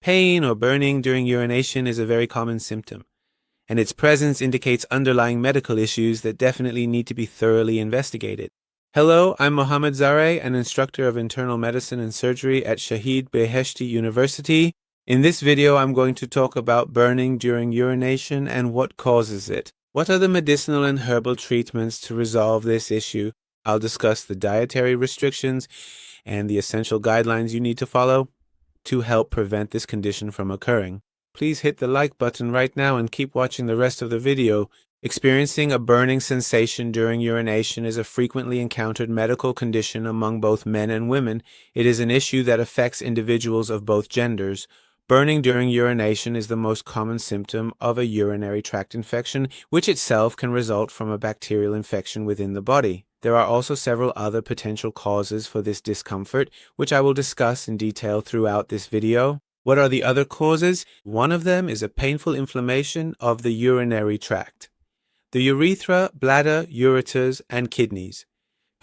Pain or burning during urination is a very common symptom, and its presence indicates underlying medical issues that definitely need to be thoroughly investigated. Hello, I'm Mohammed Zareh, an instructor of internal medicine and surgery at Shahid Beheshti University. In this video, I'm going to talk about burning during urination and what causes it. What are the medicinal and herbal treatments to resolve this issue? I'll discuss the dietary restrictions and the essential guidelines you need to follow to help prevent this condition from occurring. Please hit the like button right now and keep watching the rest of the video. Experiencing a burning sensation during urination is a frequently encountered medical condition among both men and women. It is an issue that affects individuals of both genders. Burning during urination is the most common symptom of a urinary tract infection, which itself can result from a bacterial infection within the body. There are also several other potential causes for this discomfort, which I will discuss in detail throughout this video. What are the other causes? One of them is a painful inflammation of the urinary tract. The urethra, bladder, ureters, and kidneys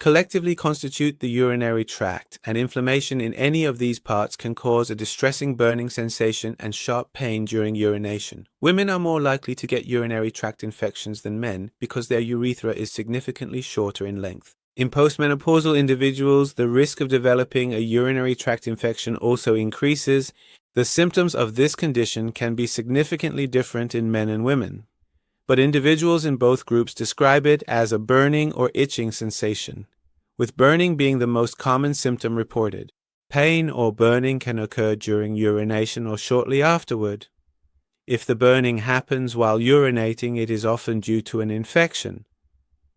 collectively constitute the urinary tract, and inflammation in any of these parts can cause a distressing burning sensation and sharp pain during urination. Women are more likely to get urinary tract infections than men because their urethra is significantly shorter in length. In postmenopausal individuals, the risk of developing a urinary tract infection also increases. The symptoms of this condition can be significantly different in men and women, but individuals in both groups describe it as a burning or itching sensation, with burning being the most common symptom reported. Pain or burning can occur during urination or shortly afterward. If the burning happens while urinating, it is often due to an infection,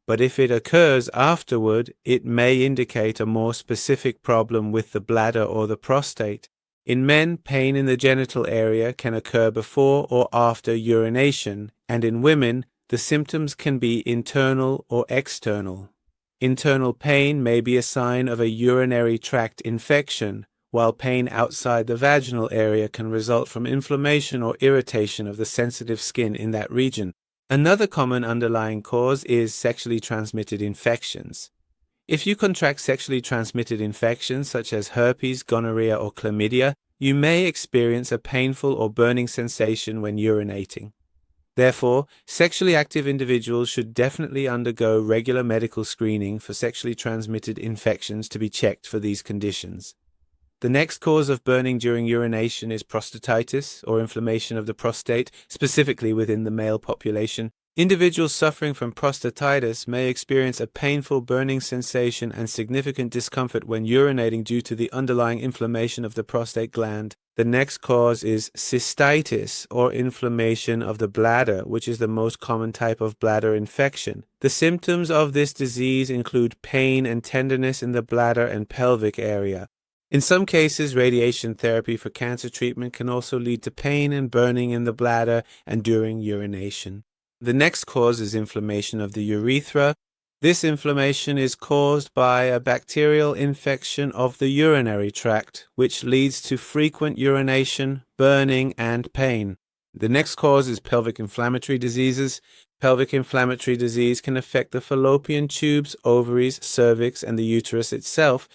but if it occurs afterward, it may indicate a more specific problem with the bladder or the prostate. In men, pain in the genital area can occur before or after urination, and in women, the symptoms can be internal or external. Internal pain may be a sign of a urinary tract infection, while pain outside the vaginal area can result from inflammation or irritation of the sensitive skin in that region. Another common underlying cause is sexually transmitted infections. If you contract sexually transmitted infections such as herpes, gonorrhea, or chlamydia, you may experience a painful or burning sensation when urinating. Therefore, sexually active individuals should definitely undergo regular medical screening for sexually transmitted infections to be checked for these conditions. The next cause of burning during urination is prostatitis, or inflammation of the prostate, specifically within the male population. Individuals suffering from prostatitis may experience a painful burning sensation and significant discomfort when urinating due to the underlying inflammation of the prostate gland. The next cause is cystitis, or inflammation of the bladder, which is the most common type of bladder infection. The symptoms of this disease include pain and tenderness in the bladder and pelvic area. In some cases, radiation therapy for cancer treatment can also lead to pain and burning in the bladder and during urination. The next cause is inflammation of the urethra. This inflammation is caused by a bacterial infection of the urinary tract, which leads to frequent urination, burning, and pain. The next cause is pelvic inflammatory diseases. Pelvic inflammatory disease can affect the fallopian tubes, ovaries, cervix, and the uterus itself,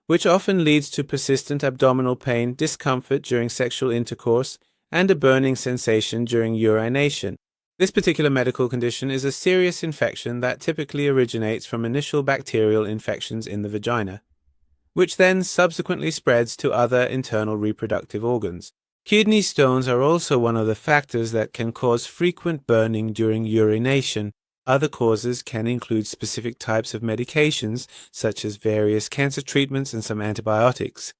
which often leads to persistent abdominal pain, discomfort during sexual intercourse, and a burning sensation during urination. This particular medical condition is a serious infection that typically originates from initial bacterial infections in the vagina, which then subsequently spreads to other internal reproductive organs. Kidney stones are also one of the factors that can cause frequent burning during urination. Other causes can include specific types of medications, such as various cancer treatments and some antibiotics,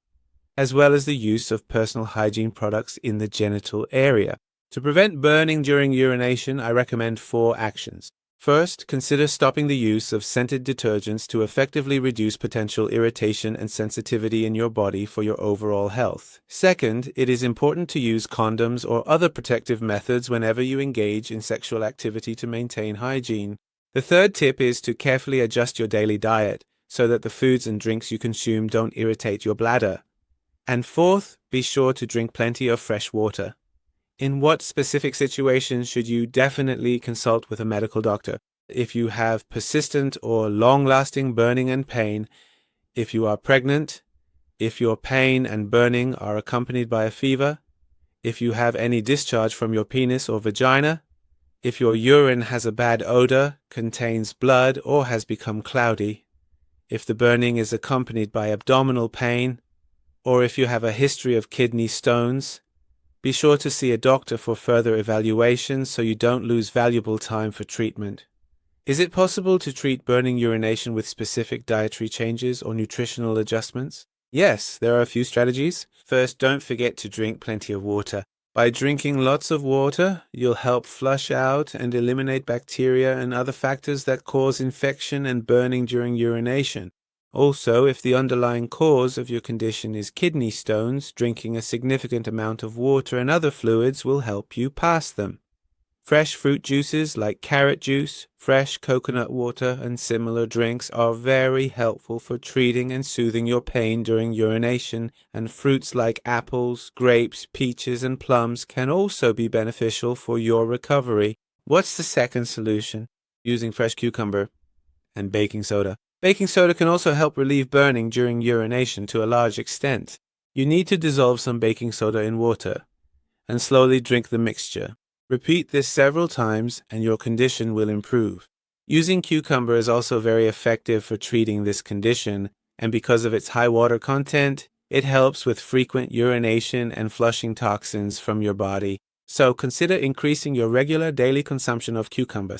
as well as the use of personal hygiene products in the genital area. To prevent burning during urination, I recommend 4 actions. First, consider stopping the use of scented detergents to effectively reduce potential irritation and sensitivity in your body for your overall health. Second, it is important to use condoms or other protective methods whenever you engage in sexual activity to maintain hygiene. The third tip is to carefully adjust your daily diet so that the foods and drinks you consume don't irritate your bladder. And fourth, be sure to drink plenty of fresh water. In what specific situations should you definitely consult with a medical doctor? If you have persistent or long-lasting burning and pain, if you are pregnant, if your pain and burning are accompanied by a fever, if you have any discharge from your penis or vagina, if your urine has a bad odor, contains blood, or has become cloudy, if the burning is accompanied by abdominal pain, or if you have a history of kidney stones. Be sure to see a doctor for further evaluation so you don't lose valuable time for treatment. Is it possible to treat burning urination with specific dietary changes or nutritional adjustments? Yes, there are a few strategies. First, don't forget to drink plenty of water. By drinking lots of water, you'll help flush out and eliminate bacteria and other factors that cause infection and burning during urination. Also, if the underlying cause of your condition is kidney stones, drinking a significant amount of water and other fluids will help you pass them. Fresh fruit juices like carrot juice, fresh coconut water, and similar drinks are very helpful for treating and soothing your pain during urination, and fruits like apples, grapes, peaches, and plums can also be beneficial for your recovery. What's the second solution? Using fresh cucumber and baking soda. Baking soda can also help relieve burning during urination to a large extent. You need to dissolve some baking soda in water and slowly drink the mixture. Repeat this several times and your condition will improve. Using cucumber is also very effective for treating this condition, and because of its high water content, it helps with frequent urination and flushing toxins from your body. So consider increasing your regular daily consumption of cucumber.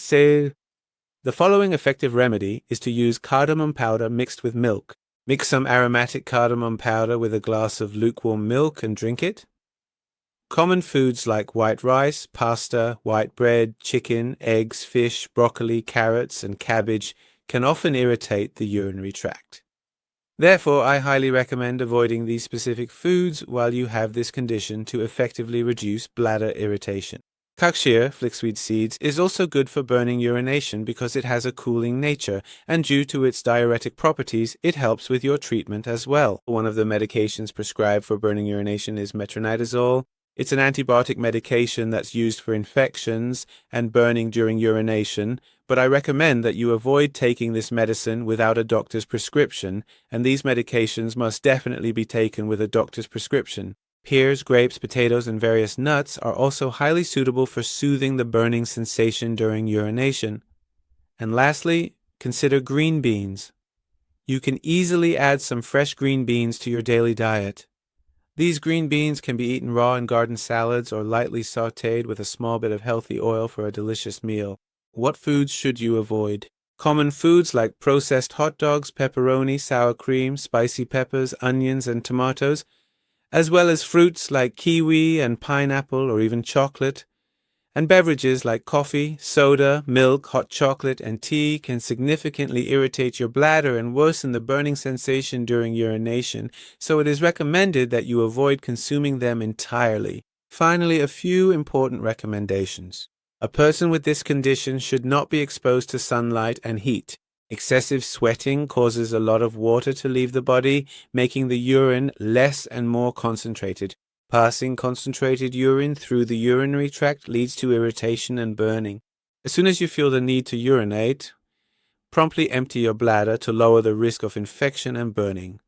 The following effective remedy is to use cardamom powder mixed with milk. Mix some aromatic cardamom powder with a glass of lukewarm milk and drink it. Common foods like white rice, pasta, white bread, chicken, eggs, fish, broccoli, carrots, and cabbage can often irritate the urinary tract. Therefore, I highly recommend avoiding these specific foods while you have this condition to effectively reduce bladder irritation. Kakshir, flaxseed seeds, is also good for burning urination because it has a cooling nature, and due to its diuretic properties, it helps with your treatment as well. One of the medications prescribed for burning urination is metronidazole. It's an antibiotic medication that's used for infections and burning during urination, but I recommend that you avoid taking this medicine without a doctor's prescription, and these medications must definitely be taken with a doctor's prescription. Pears, grapes, potatoes, and various nuts are also highly suitable for soothing the burning sensation during urination. And lastly, consider green beans. You can easily add some fresh green beans to your daily diet. These green beans can be eaten raw in garden salads or lightly sautéed with a small bit of healthy oil for a delicious meal. What foods should you avoid? Common foods like processed hot dogs, pepperoni, sour cream, spicy peppers, onions, and tomatoes, as well as fruits like kiwi and pineapple or even chocolate, and beverages like coffee, soda, milk, hot chocolate, and tea can significantly irritate your bladder and worsen the burning sensation during urination, so it is recommended that you avoid consuming them entirely. Finally, a few important recommendations. A person with this condition should not be exposed to sunlight and heat. Excessive sweating causes a lot of water to leave the body, making the urine less and more concentrated. Passing concentrated urine through the urinary tract leads to irritation and burning. As soon as you feel the need to urinate, promptly empty your bladder to lower the risk of infection and burning.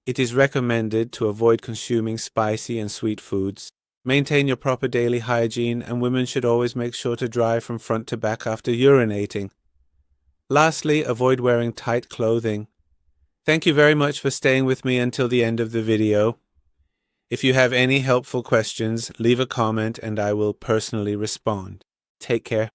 It is recommended to avoid consuming spicy and sweet foods. Maintain your proper daily hygiene, and women should always make sure to dry from front to back after urinating. Lastly, avoid wearing tight clothing. Thank you very much for staying with me until the end of the video. If you have any helpful questions, leave a comment and I will personally respond. Take care.